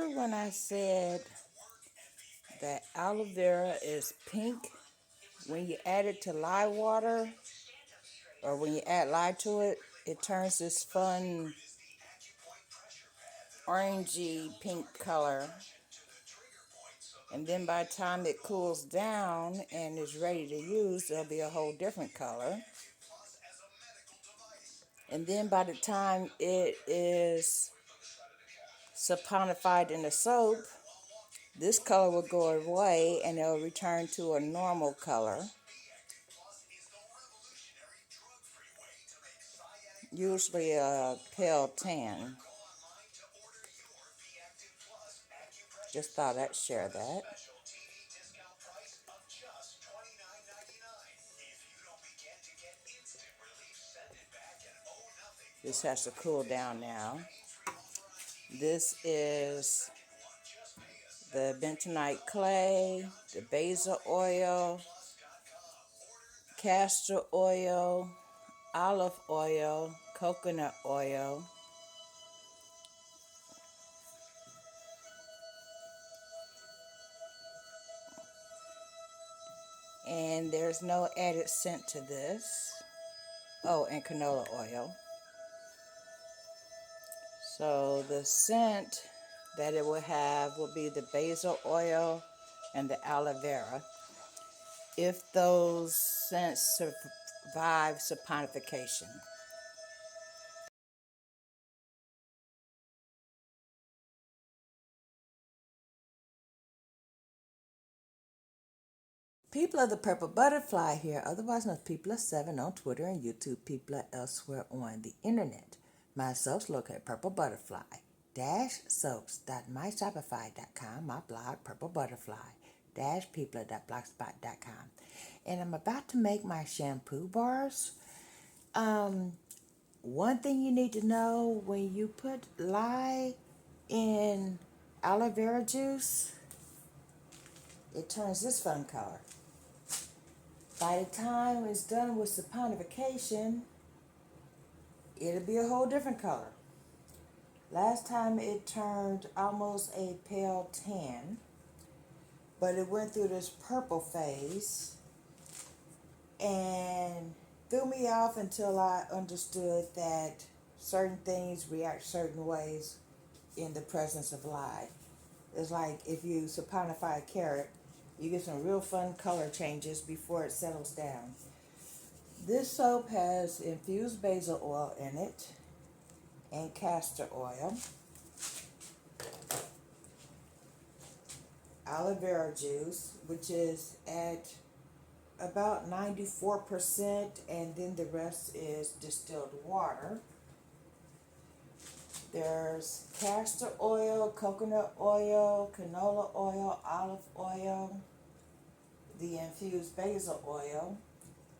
When I said that aloe vera is pink, when you add it to lye water, or when you add lye to it, it turns this fun orangey pink color. And then by the time it cools down and is ready to use, it'll be a whole different color. And then by the time it is saponified in the soap, this color will go away and it'll return to a normal color, usually a pale tan. Just thought I'd share that. This has to cool down now. This is the bentonite clay, the basil oil, castor oil, olive oil, coconut oil, and there's no added scent to this. Oh, and canola oil. So the scent that it will have will be the basil oil and the aloe vera, if those scents survive saponification. People of the Purple Butterfly here, otherwise known as People of 7 on Twitter and YouTube, people elsewhere on the internet. My soaps located Purple Butterfly soaps.myshopify.com, my blog Purple Butterfly people.blogspot.com. And I'm about to make my shampoo bars. One thing you need to know, when you put lye in aloe vera juice, it turns this fun color. By the time it's done with saponification, it'll be a whole different color. Last time it turned almost a pale tan, but it went through this purple phase and threw me off until I understood that certain things react certain ways in the presence of lye. It's like if you saponify a carrot, you get some real fun color changes before it settles down. This soap has infused basil oil in it and castor oil, aloe vera juice, which is at about 94%, and then the rest is distilled water. There's castor oil, coconut oil, canola oil, olive oil, the infused basil oil,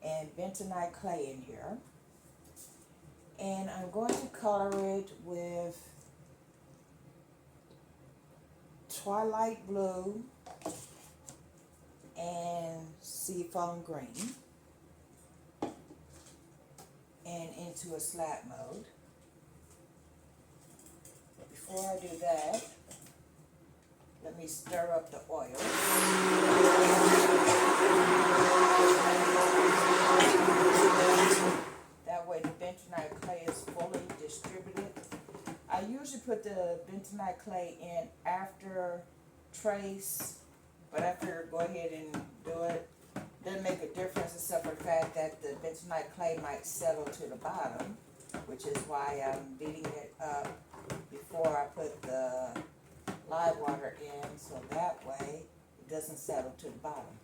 and bentonite clay in here. And I'm going to color it with twilight blue and seafoam green, and into a slab mode. But before I do that, let me stir up the oil. That way the bentonite clay is fully distributed. I usually put the bentonite clay in after trace, but I figured go ahead and do it. Doesn't make a difference except for the fact that the bentonite clay might settle to the bottom, which is why I'm beating it up before I put the lye water in, so that way it doesn't settle to the bottom.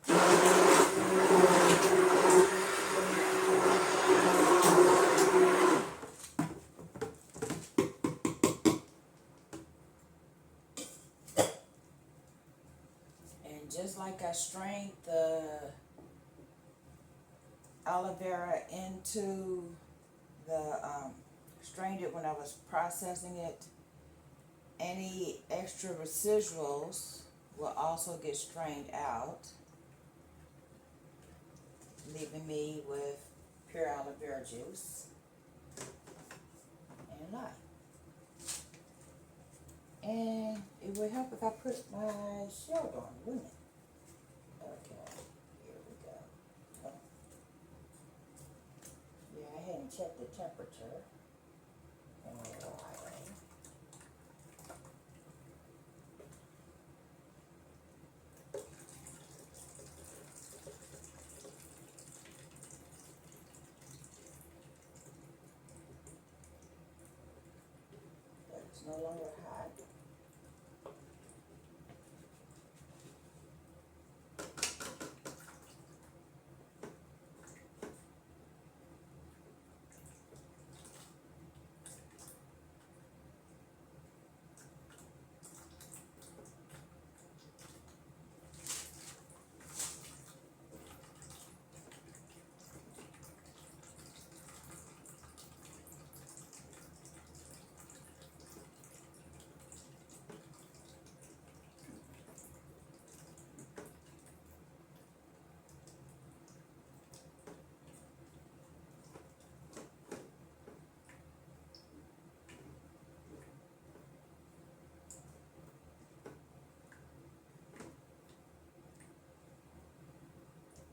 And just like I strained the aloe vera into the, strained it when I was processing it, any extra residuals will also get strained out, leaving me with pure aloe vera juice and lye. And It would help if I put my shield on, wouldn't it? Okay, here we go. Oh. Yeah, I hadn't checked the temperature in a while. But it's no longer hot.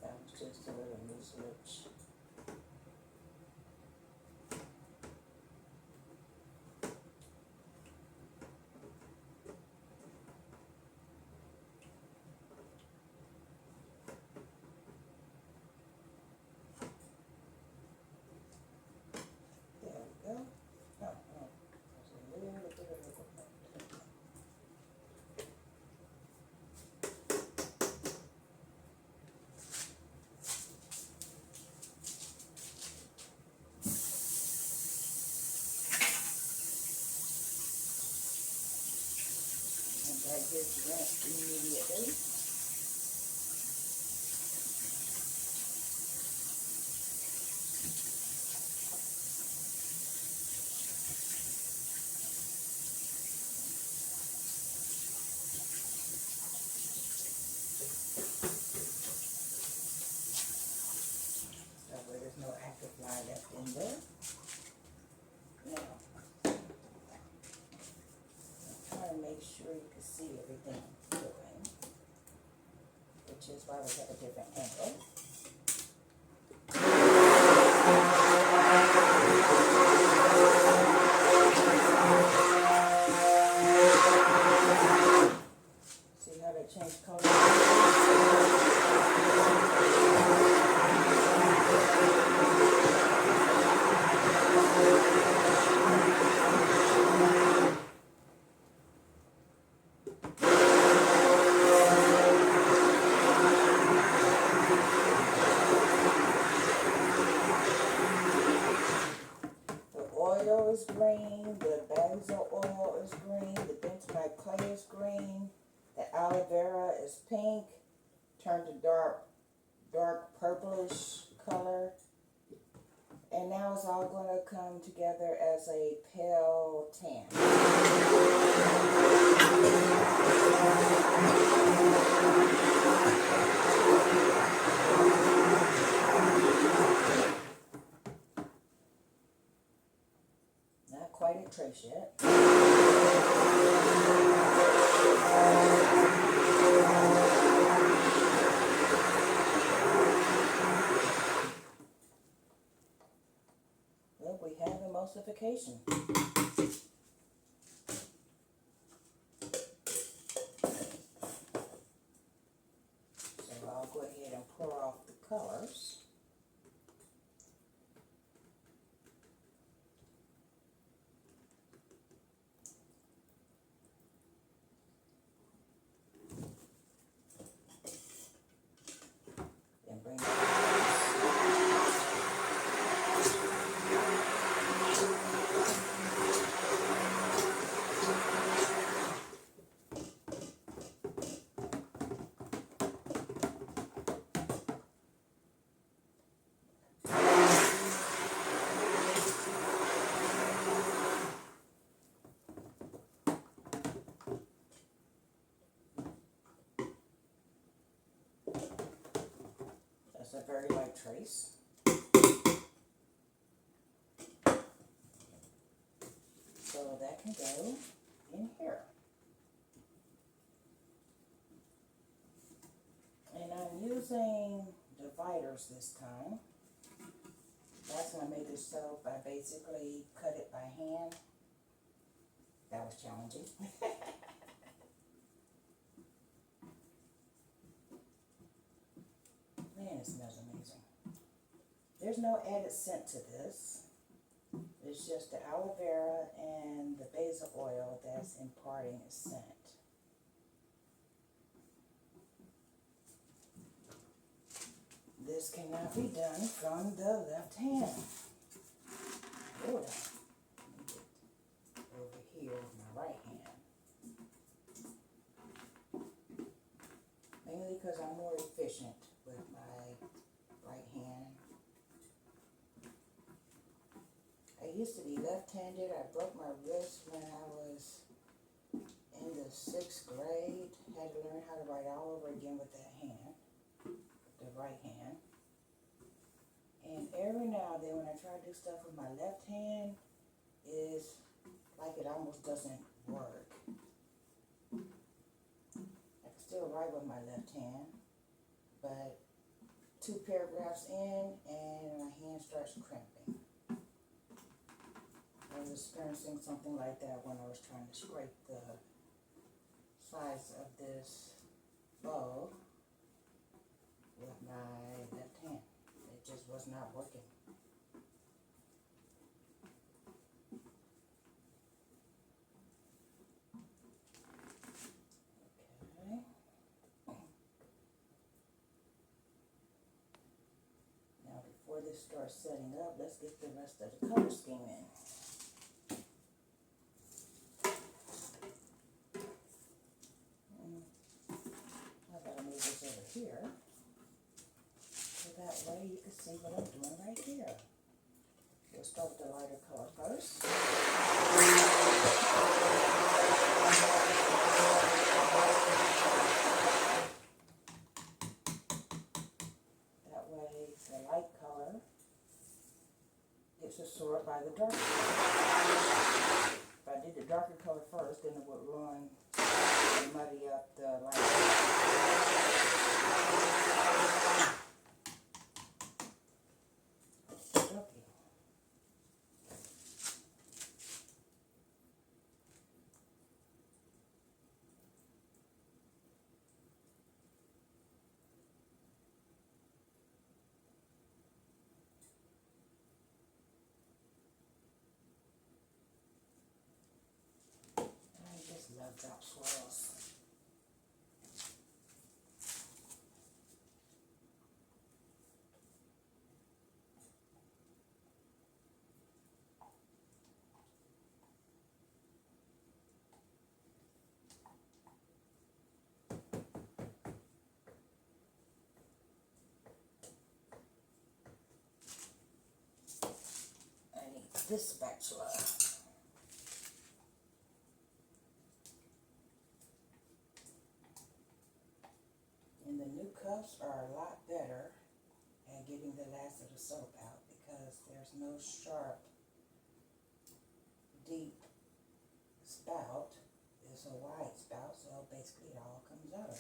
That was just a little mucilage. There we go. Oh, oh. There's a little bit of it. And that gets rinsed immediately. That way there's no active fly left in there. Now, I'm trying to make sure you can see everything I'm doing, which is why we have a different angle. See how they change color? The oil is green, the basil oil is green, the bentonite clay is green, the aloe vera is pink, turned to dark purplish color. And now it's all going to come together as a pale tan. Not quite a trace yet. Well, we have emulsification. So I'll go ahead and pour off the colors. And bring it That's a very light trace. So that can go in here. using dividers this time. Last time I made this soap, I basically cut it by hand. That was challenging. Man, it smells amazing. There's no added scent to this. It's just the aloe vera and the basil oil that's imparting a scent. This cannot be done from the left hand. Hold on. Let me get over here with my right hand. Mainly because I'm more efficient with my right hand. I used to be left-handed. I broke my wrist when I was in the 6th grade. Had to learn how to write all over again with that hand, the right hand. And every now and then when I try to do stuff with my left hand, it's like it almost doesn't work. I can still write with my left hand, but 2 paragraphs in and my hand starts cramping. I was experiencing something like that when I was trying to scrape the sides of this bowl with my left hand. It just was not working. Okay. Now before this starts setting up, let's get the rest of the color scheme in. Here, so that way you can see what I'm doing right here. We'll start with the lighter color first. That way the light color gets absorbed by the darker color. If I did the darker color first, then it would ruin and muddy up the light color. Love drop swirls. I need this spatula. And the new cups are a lot better at getting the last of the soap out because there's no sharp, deep spout. It's a wide spout, so basically it all comes out of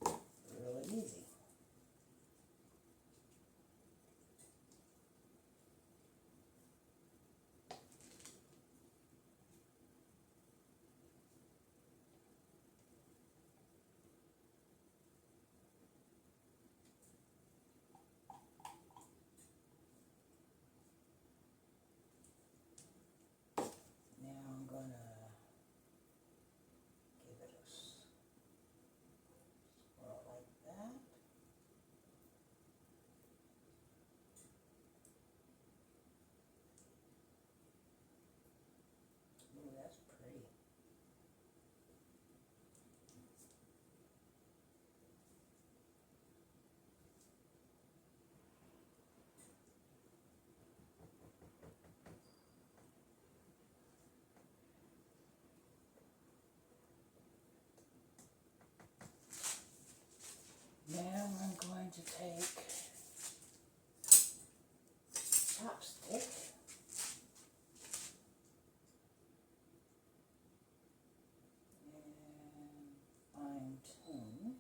there. Really easy. Now I'm going to take chopstick and fine tune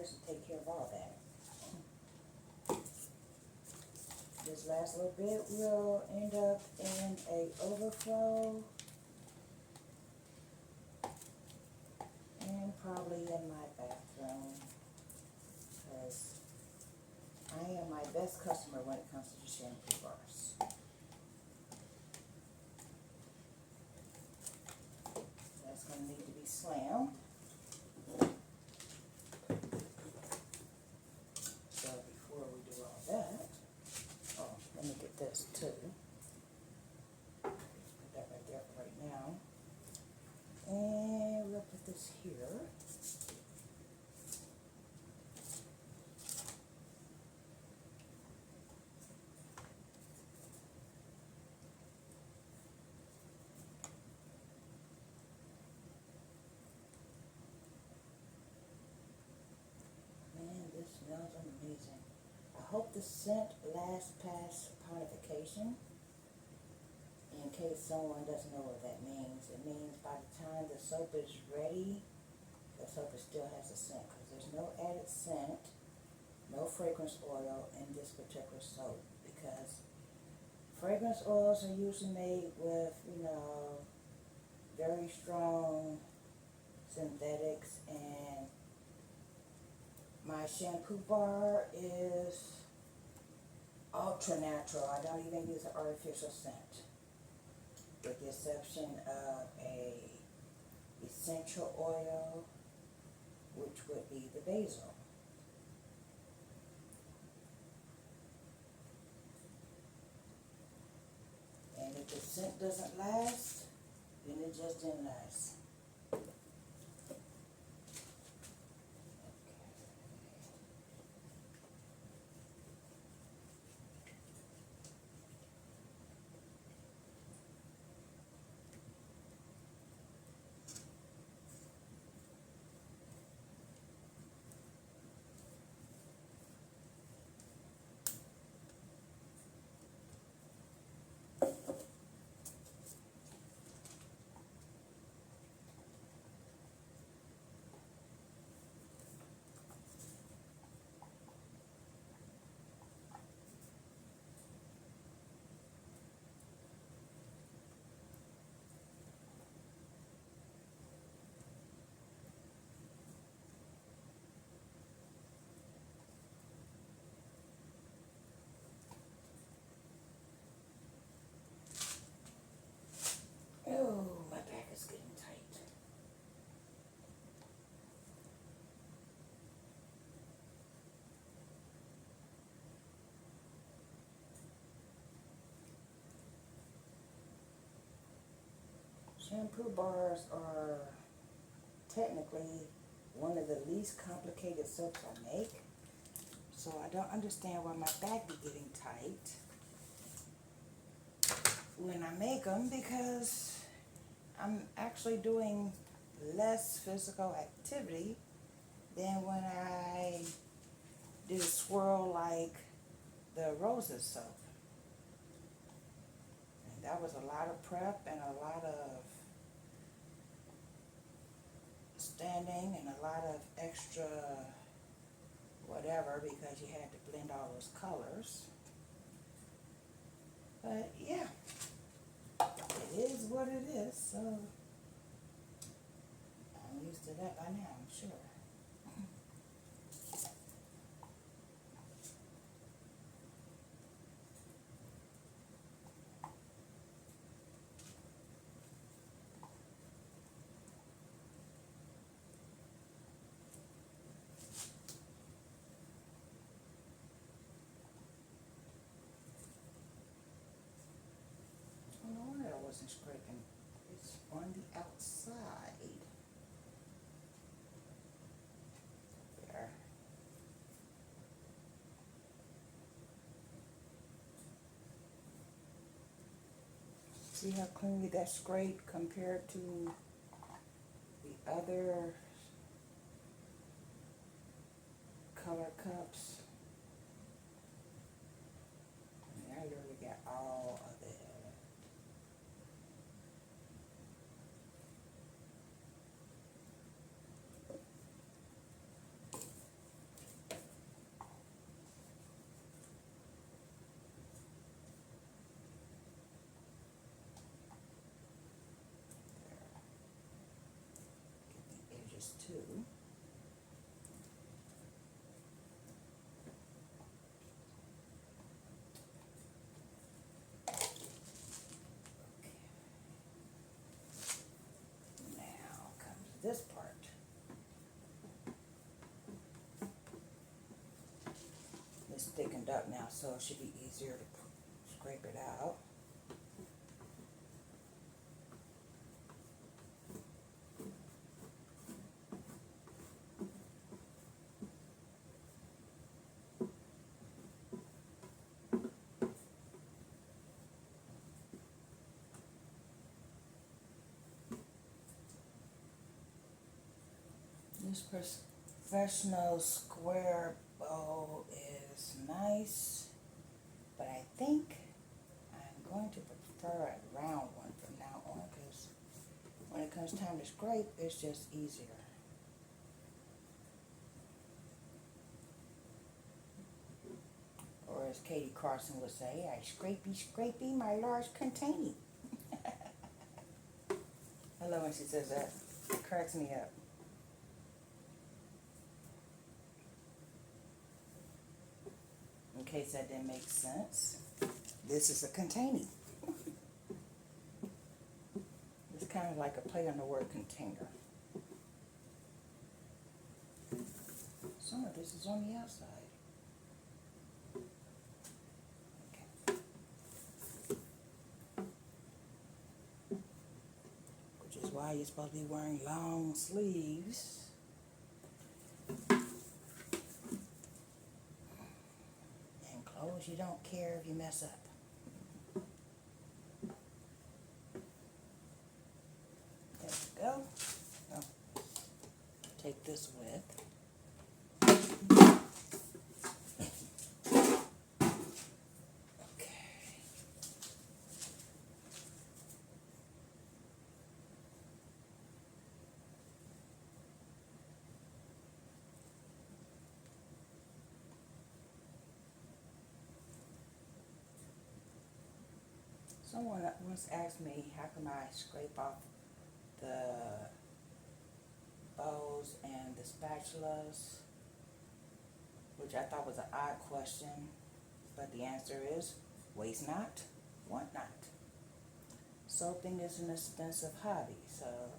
this and take care of all that. This last little bit will end up in a overflow and probably in my bathroom, because I am my best customer when it comes to the shampoo bars. That's going to need to be slammed. So before we do all that, oh, let me get this too. Put that right there for right now. And we'll put this here. Man, this smells amazing. I hope the scent lasts past purification. In case someone doesn't know what that means, it means by the time the soap is ready, the soap still has a scent, because there's no added scent, no fragrance oil in this particular soap, because fragrance oils are usually made with, you know, very strong synthetics, and my shampoo bar is ultra natural. I don't even use an artificial scent, with the exception of a essential oil, which would be the basil. And if the scent doesn't last, then it just didn't last. Oh, my back is getting tight. Shampoo bars are technically one of the least complicated soaps I make. So I don't understand why my back be getting tight when I make them, because I'm actually doing less physical activity than when I did a swirl like the roses soap. And that was a lot of prep and a lot of standing and a lot of extra whatever, because you had to blend all those colors. But yeah, it is what it is, so I'm used to that by now, I'm sure. Oh, no, I wasn't scraping. It's on the outside. There. See how cleanly that scraped compared to the other color cups? I mean, I literally got all of it. this too. Now comes this part. It's thickened up now, so it should be easier to scrape it out. This professional square bowl is nice, but I think I'm going to prefer a round one from now on, because when it comes time to scrape, it's just easier. Or as Katie Carson would say, I scrapey scrapey my large containing. I love when she says that. It cracks me up. In case that didn't make sense, this is a containing. It's kind of like a play on the word container. Some of this is on the outside. Okay. Which is why you're supposed to be wearing long sleeves. You don't care if you mess up. There we go. Oh, take this with. Okay. Someone once asked me, how can I scrape off the bowls and the spatulas, which I thought was an odd question, but the answer is, waste not, want not. Soaping is an expensive hobby, so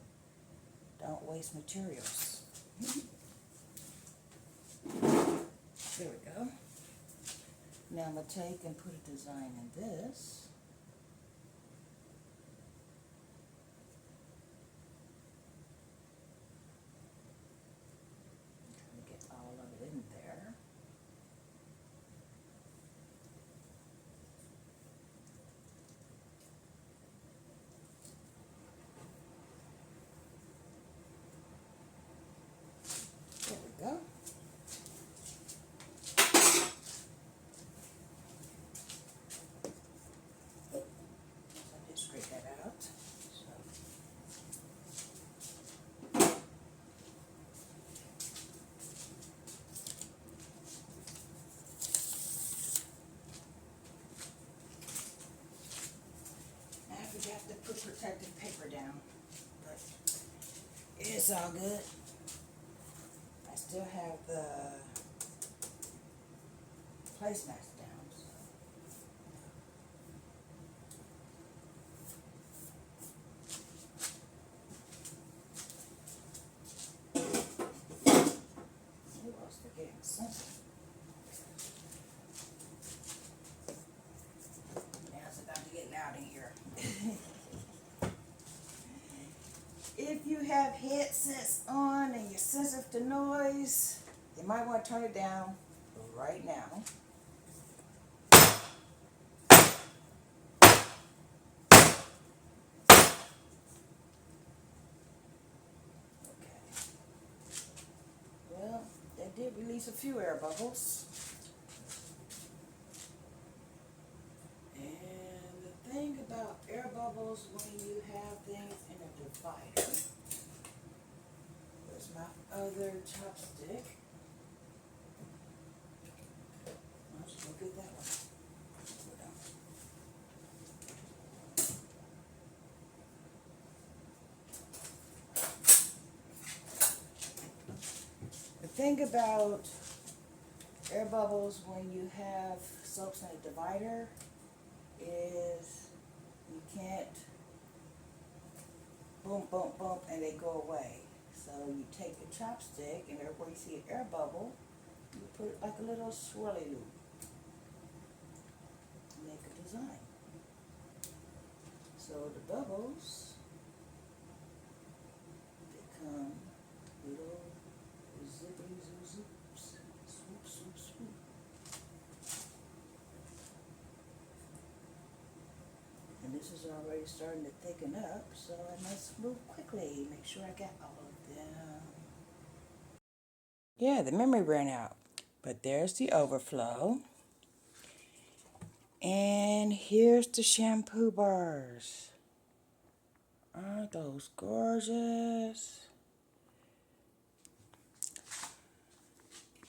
don't waste materials. There we go. Now I'm going to take and put a design in this. Have to put protective paper down, but it's all good. I still have the placemats down, so. Ooh, I was forgetting something. Now it's about to get loud in here. If you have headsets on and you're sensitive to noise, you might want to turn it down right now. Okay. Well, that did release a few air bubbles. And the thing about air bubbles when you have things in a divider, there's my other chopstick. I'll just go get that one. thing about air bubbles when you have soaps in a divider is you can't boom, boom, boom, and they go away. So you take a chopstick, and everywhere you see an air bubble, you put it like a little swirly loop. Make a design. So the bubbles become little zippity zoo zoops. Swoop, swoop, swoop. And this is already starting to thicken up, so I must move quickly. Make sure I got all of them. Yeah, the memory ran out. But there's the overflow. And here's the shampoo bars. Aren't those gorgeous?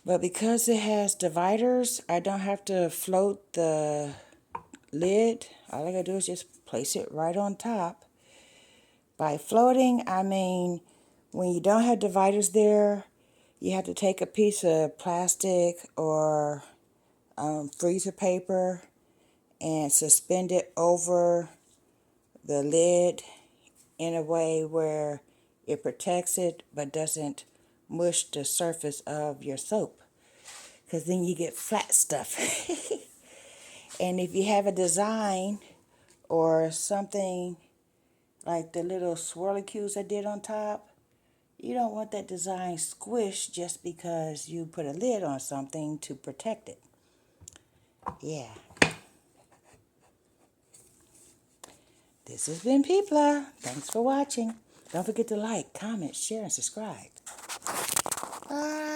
But because it has dividers, I don't have to float the lid. All I gotta do is just place it right on top. By floating, I mean when you don't have dividers there, you have to take a piece of plastic or freezer paper and suspend it over the lid in a way where it protects it but doesn't mush the surface of your soap, because then you get flat stuff. And if you have a design or something like the little swirly cues I did on top, you don't want that design squished just because you put a lid on something to protect it. Yeah. This has been Peepla. Thanks for watching. Don't forget to like, comment, share, and subscribe. Bye.